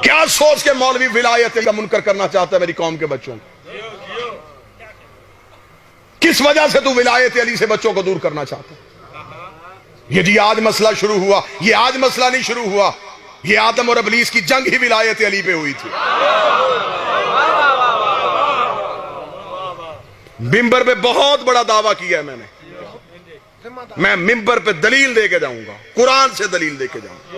کیا سوچ کے مولوی ولایت کا منکر کرنا چاہتا ہے میری قوم کے بچوں کو؟ کس وجہ سے تو ولایت علی سے بچوں کو دور کرنا چاہتا ہے؟ یہ جی آج مسئلہ شروع ہوا، یہ آج مسئلہ نہیں شروع ہوا، یہ آدم اور ابلیس کی جنگ ہی ولایت علی پہ ہوئی تھی۔ ممبر پہ بہت بڑا دعویٰ کیا ہے میں ممبر پہ دلیل دے کے جاؤں گا، قرآن سے دلیل دے کے جاؤں گا۔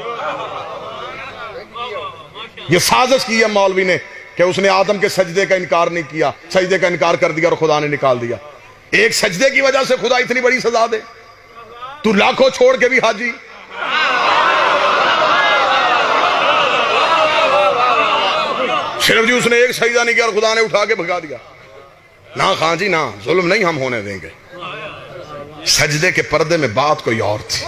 یہ سازش کی ہے مولوی نے کہ اس نے آدم کے سجدے کا انکار نہیں کیا، سجدے کا انکار کر دیا اور خدا نے نکال دیا۔ ایک سجدے کی وجہ سے خدا اتنی بڑی سزا دے؟ تو لاکھوں چھوڑ کے بھی حاجی۔ صرف جی اس نے ایک سجدہ نہیں کیا اور خدا نے اٹھا کے بھگا دیا؟ نہ خان جی نہ، ظلم نہیں ہم ہونے دیں گے۔ سجدے کے پردے میں بات کوئی اور تھی،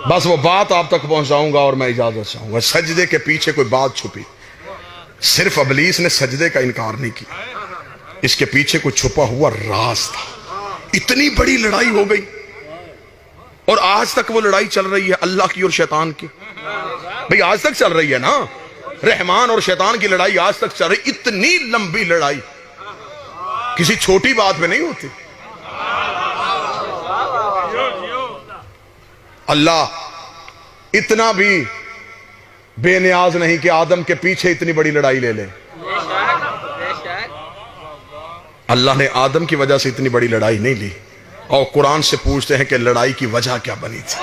بس وہ بات آپ تک پہنچاؤں گا اور میں اجازت چاہوں گا۔ سجدے کے پیچھے کوئی بات چھپی، صرف ابلیس نے سجدے کا انکار نہیں کیا، اس کے پیچھے کوئی چھپا ہوا راز تھا۔ اتنی بڑی لڑائی ہو گئی اور آج تک وہ لڑائی چل رہی ہے اللہ کی اور شیطان کی۔ بھئی آج تک چل رہی ہے نا، رحمان اور شیطان کی لڑائی آج تک چل رہی۔ اتنی لمبی لڑائی کسی چھوٹی بات پہ نہیں ہوتی۔ اللہ اتنا بھی بے نیاز نہیں کہ آدم کے پیچھے اتنی بڑی لڑائی لے لے۔ اللہ نے آدم کی وجہ سے اتنی بڑی لڑائی نہیں لی، اور قرآن سے پوچھتے ہیں کہ لڑائی کی وجہ کیا بنی تھی۔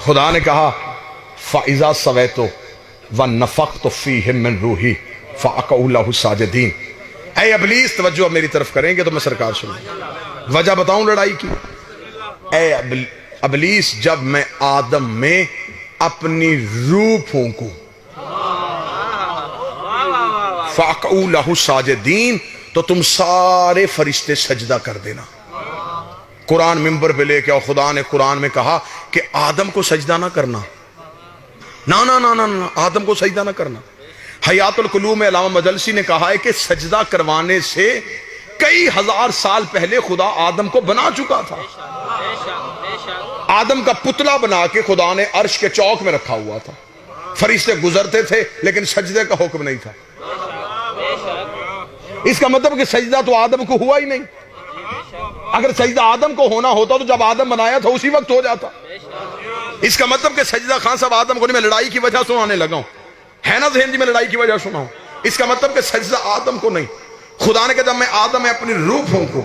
خدا نے کہا فَإِذَا سَوَيْتُ وَنَفَخْتُ فِيهِ مِن رُوحِي فَأَقَعُوا لَهُ سَاجِدِينَ۔ اے ابلیس توجہ میری طرف کریں گے تو میں سرکار سنوں، وجہ بتاؤں لڑائی کی۔ اے ابلیس، جب میں آدم میں اپنی روح پھونکوں فَأَقَعُوا لَهُ سَاجِدِينَ تو تم سارے فرشتے سجدہ کر دینا۔ قرآن ممبر پہ لے کے اور خدا نے قرآن میں کہا کہ آدم کو سجدہ نہ کرنا، نہ آدم کو سجدہ نہ کرنا۔ حیات القلوب میں علامہ مجلسی نے کہا ہے کہ سجدہ کروانے سے کئی ہزار سال پہلے خدا آدم کو بنا چکا تھا۔ آدم کا پتلا بنا کے خدا نے عرش کے چوک میں رکھا ہوا تھا، فرشتے گزرتے تھے لیکن سجدے کا حکم نہیں تھا۔ اس کا مطلب کہ سجدہ تو آدم کو ہوا ہی نہیں۔ اگر سجدہ آدم کو ہونا ہوتا تو جب آدم بنایا تھا اسی وقت ہو جاتا۔ اس کا مطلب کہ سجدہ خان صاحب آدم کو نہیں، میں لڑائی کی وجہ سنانے لگا ہوں، ہے نا ذہن جی، میں لڑائی کی وجہ سناؤں۔ اس کا مطلب کہ سجدہ آدم کو نہیں، خدا نے کہا جب میں آدم میں اپنی روح پھونکوں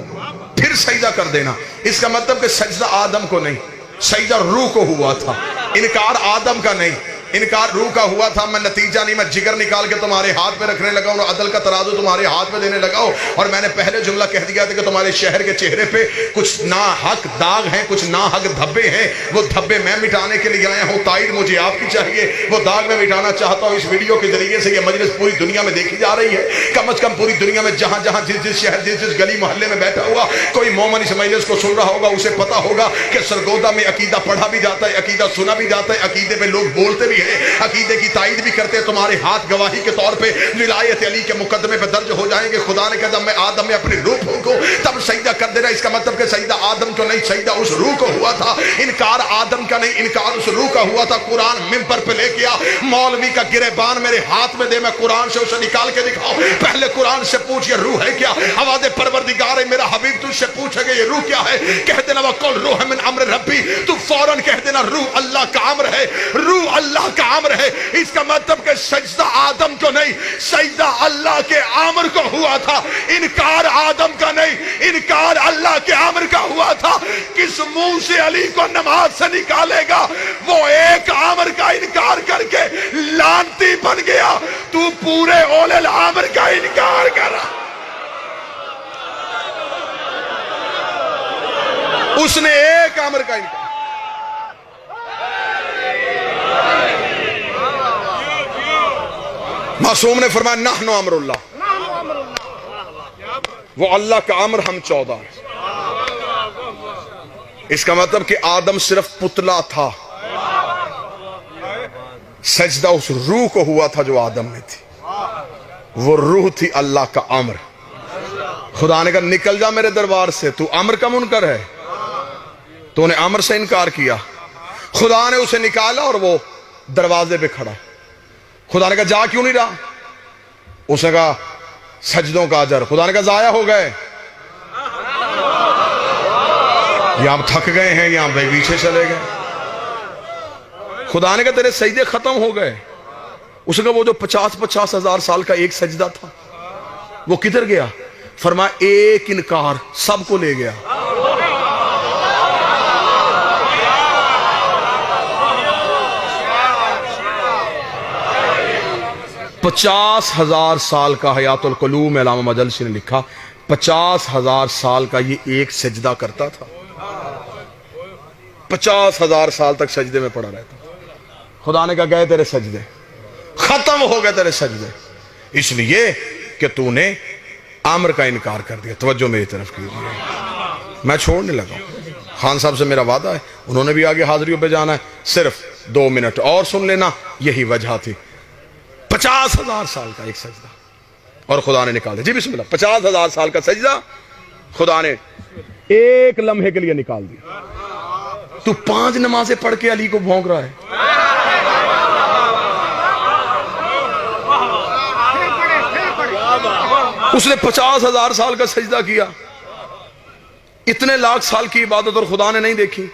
پھر سجدہ کر دینا۔ اس کا مطلب کہ سجدہ آدم کو نہیں، سجدہ روح کو ہوا تھا، انکار آدم کا نہیں، انکار روح کا ہوا تھا۔ میں نتیجہ نہیں، میں جگر نکال کے تمہارے ہاتھ پہ رکھنے لگا ہوں اور عدل کا ترازو تمہارے ہاتھ پہ دینے لگا ہوں۔ اور میں نے پہلے جملہ کہہ دیا تھا کہ تمہارے شہر کے چہرے پہ کچھ ناحق داغ ہیں، کچھ ناحق دھبے ہیں، وہ دھبے میں مٹانے کے لیے آیا ہوں، تائید مجھے آپ کی چاہیے، وہ داغ میں مٹانا چاہتا ہوں۔ اس ویڈیو کے ذریعے سے یہ مجلس پوری دنیا میں دیکھی جا رہی ہے، کم از کم پوری دنیا میں جہاں جہاں جس شہر جس گلی محلے میں بیٹھا ہوا کوئی مومن اس مجلس کو سن رہا ہوگا، اسے پتا ہوگا کہ سرگودا میں عقیدہ پڑھا بھی جاتا ہے، عقیدہ سنا بھی جاتا ہے، عقیدے پہ لوگ بولتے بھی ہیں، عقیدے کی تائید بھی کرتے ہیں۔ تمہارے ہاتھ گواہی کے طور پہ ولایت علی کے مقدمے پہ درج ہو جائیں گے۔ خدا نے کہا جب میں آدم میں اپنی روح پھونکوں تب سجدہ کر دینا۔ اس کا مطلب کہ سجدہ آدم کو نہیں، سجدہ اس روح کو ہوا تھا۔ انکار آدم کا نہیں، انکار اس روح کا ہوا تھا۔ قرآن ممبر پہ لے کے آ، مولوی کا گریبان میرے ہاتھ میں دے، میں قرآن سے اسے نکال کے دکھاؤں۔ پہلے قرآن سے پوچھ یہ روح ہے کیا؟ آواز پروردگار ہے میرا حبیب تجھ سے پوچھے گا یہ روح کیا ہے؟ کہہ دینا وَقُلْ روح من امر ربی، تو فوراً کہہ دینا روح اللہ کا امر ہے، روح اللہ کا امر ہے۔ اس کا مطلب کہ سجدہ آدم کو نہیں، سجدہ اللہ کے امر کو ہوا تھا، انکار آدم کا نہیں، انکار اللہ کے امر کا ہوا تھا۔ کس منہ سے علی کو نماز سے نکالے گا؟ وہ ایک امر کا انکار کر کے لعنتی بن گیا، تو پورے اولے الامر کا انکار کر رہا۔ اس نے ایک امر کا انکار۔ معصوم نے فرمایا نحن امر اللہ، وہ اللہ کا امر ہم 14۔ اس کا مطلب کہ آدم صرف پتلا تھا، سجدہ اس روح کو ہوا تھا جو آدم میں تھی، وہ روح تھی اللہ کا امر۔ خدا نے کہا نکل جا میرے دربار سے، تو امر کا منکر ہے۔ تو نے امر سے انکار کیا. خدا نے اسے نکالا اور وہ دروازے پہ کھڑا. خدا نے کہا جا کیوں نہیں رہا؟ اس نے کہا سجدوں کا اجر. خدا نے کہا ضائع ہو گئے, یہاں تھک گئے ہیں, یہاں پیچھے چلے گئے. خدا نے کہا تیرے سجدے ختم ہو گئے. اس نے کہا وہ جو 50 ہزار سال کا ایک سجدہ تھا وہ کدھر گیا؟ فرمایا ایک انکار سب کو لے گیا. پچاس ہزار سال کا حیات القلوب میں علامہ مجلسی نے لکھا 50,000 سال کا یہ ایک سجدہ کرتا تھا. 50,000 سال تک سجدے میں پڑا رہتا. خدا نے کہا گئے تیرے سجدے, ختم ہو گئے تیرے سجدے, اس لیے کہ تو نے امر کا انکار کر دیا. توجہ میری طرف کیجیے, میں چھوڑنے لگا. خان صاحب سے میرا وعدہ ہے, انہوں نے بھی آگے حاضریوں پہ جانا ہے, صرف 2 منٹ اور سن لینا. یہی وجہ تھی 50,000 سال کا ایک سجدہ اور خدا نے نکال دیا. جی بسم اللہ. 50,000 سال کا سجدہ خدا نے ایک لمحے کے لیے نکال دیا. تو 5 نمازیں پڑھ کے علی کو بھونک رہا ہے. اس نے 50,000 سال کا سجدہ کیا, اتنے لاکھ سال کی عبادت اور خدا نے نہیں دیکھی.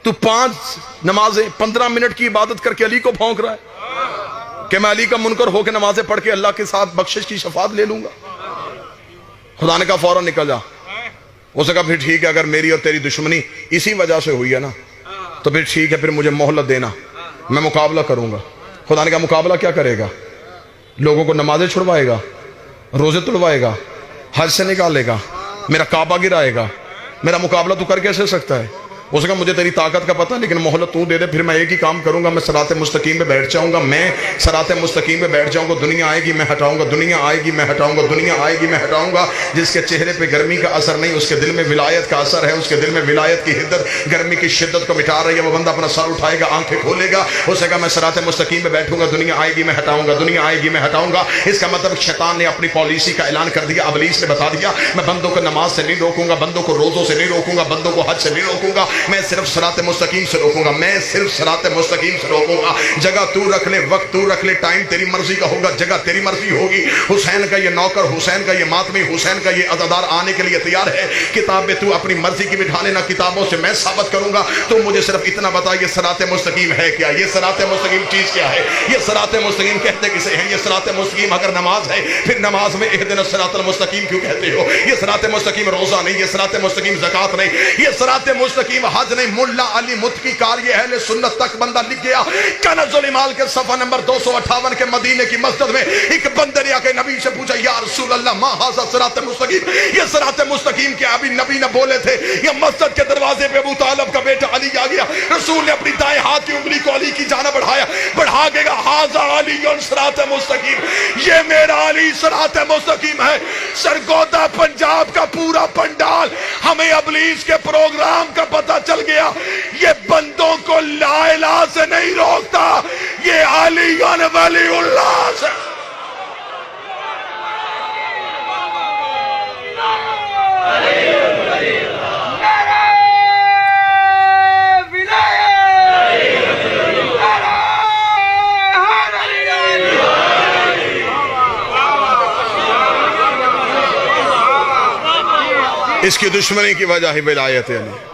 تو 5 نمازیں 15 منٹ کی عبادت کر کے علی کو بھونک رہا ہے کہ میں علی کا منکر ہو کے نمازیں پڑھ کے اللہ کے ساتھ بخشش کی شفاعت لے لوں گا. خدا نے کہا فوراً نکل جا. اس نے کہا پھر ٹھیک ہے, اگر میری اور تیری دشمنی اسی وجہ سے ہوئی ہے نا تو پھر ٹھیک ہے, پھر مجھے مہلت دینا, میں مقابلہ کروں گا. خدا نے کہا مقابلہ کیا کرے گا؟ لوگوں کو نمازیں چھڑوائے گا, روزے تلوائے گا, حج سے نکالے گا, میرا کعبہ گرائے گا. میرا مقابلہ تو کر کیسے سکتا ہے؟ اس نے کہا مجھے تیری طاقت کا پتہ, لیکن مہلت تو دے دے, پھر میں ایک ہی کام کروں گا, میں صراط مستقیم پہ بیٹھ جاؤں گا. میں صراط مستقیم پہ بیٹھ جاؤں گا, دنیا آئے گی میں ہٹاؤں گا, دنیا آئے گی میں ہٹاؤں گا, دنیا آئے گی میں ہٹاؤں گا. جس کے چہرے پہ گرمی کا اثر نہیں, اس کے دل میں ولایت کا اثر ہے. اس کے دل میں ولایت کی حدت گرمی کی شدت کو مٹا رہی ہے. وہ بندہ اپنا سر اٹھائے گا, آنکھیں کھولے گا, اسے کہا میں صراط مستقیم پہ بیٹھوں گا, دنیا آئے گی میں ہٹاؤں گا, دنیا آئے گی میں ہٹاؤں گا. اس کا مطلب شیطان نے اپنی پالیسی کا اعلان کر دیا. ابلیس نے بتا دیا میں بندوں کو نماز سے نہیں روکوں گا, بندوں کو روزوں سے نہیں روکوں گا, بندوں کو حج سے نہیں روکوں گا, میں صرف صراط مستقیم سے روکوں گا, میں صرف صراط مستقیم سے روکوں گا. جگہ تو رکھ لے, وقت تو رکھ لے, ٹائم تیری مرضی کا ہوگا, جگہ تیری مرضی ہوگی. حسین کا یہ نوکر, حسین کا یہ ماتمی, حسین کا یہ عزادار آنے کے لیے تیار ہے. کتابیں تو اپنی مرضی کی بٹھا لینا, کتابوں سے میں ثابت کروں گا. تو مجھے صرف اتنا بتا یہ صراط مستقیم ہے کیا, یہ صراط مستقیم چیز کیا ہے, یہ صراط مستقیم کہتے کسے ہیں, یہ صراط مستقیم اگر نماز ہے پھر نماز میں اہدنا الصراط المستقیم کیوں کہتے ہو؟ یہ صراط مستقیم روزہ نہیں, یہ صراط مستقیم زکوٰۃ نہیں, یہ صراط مستقیم حج نہیں. ملا علی متقی قاری اہل سنت تک بندہ لکھ گیا. کنز الایمال کے صفحہ نمبر 258 کے مدینے کی مسجد میں ایک بندے نے آ کے نبی سے پوچھا یا رسول اللہ ما ھذا صراط مستقیم, یہ صراط مستقیم کیا؟ ابھی نبی نے بولے تھے. یہ مسجد کے دروازے پہ ابو طالب کا بیٹا علی آ گیا. رسول نے اپنی دائیں ہاتھ کی انگلی کو علی کی جانب بڑھایا, بڑھا کے کہا ھذا علی صراط مستقیم, یہ میرا علی صراط مستقیم ہے. سرگودا پنجاب کا پورا پنڈال ہمیں ابلیس کے پروگرام کا پتہ چل گیا. یہ بندوں کو لا الہ سے نہیں روکتا, یہ علی ولی اللہ سے. اس کی دشمنی کی وجہ ہی ولایت علی.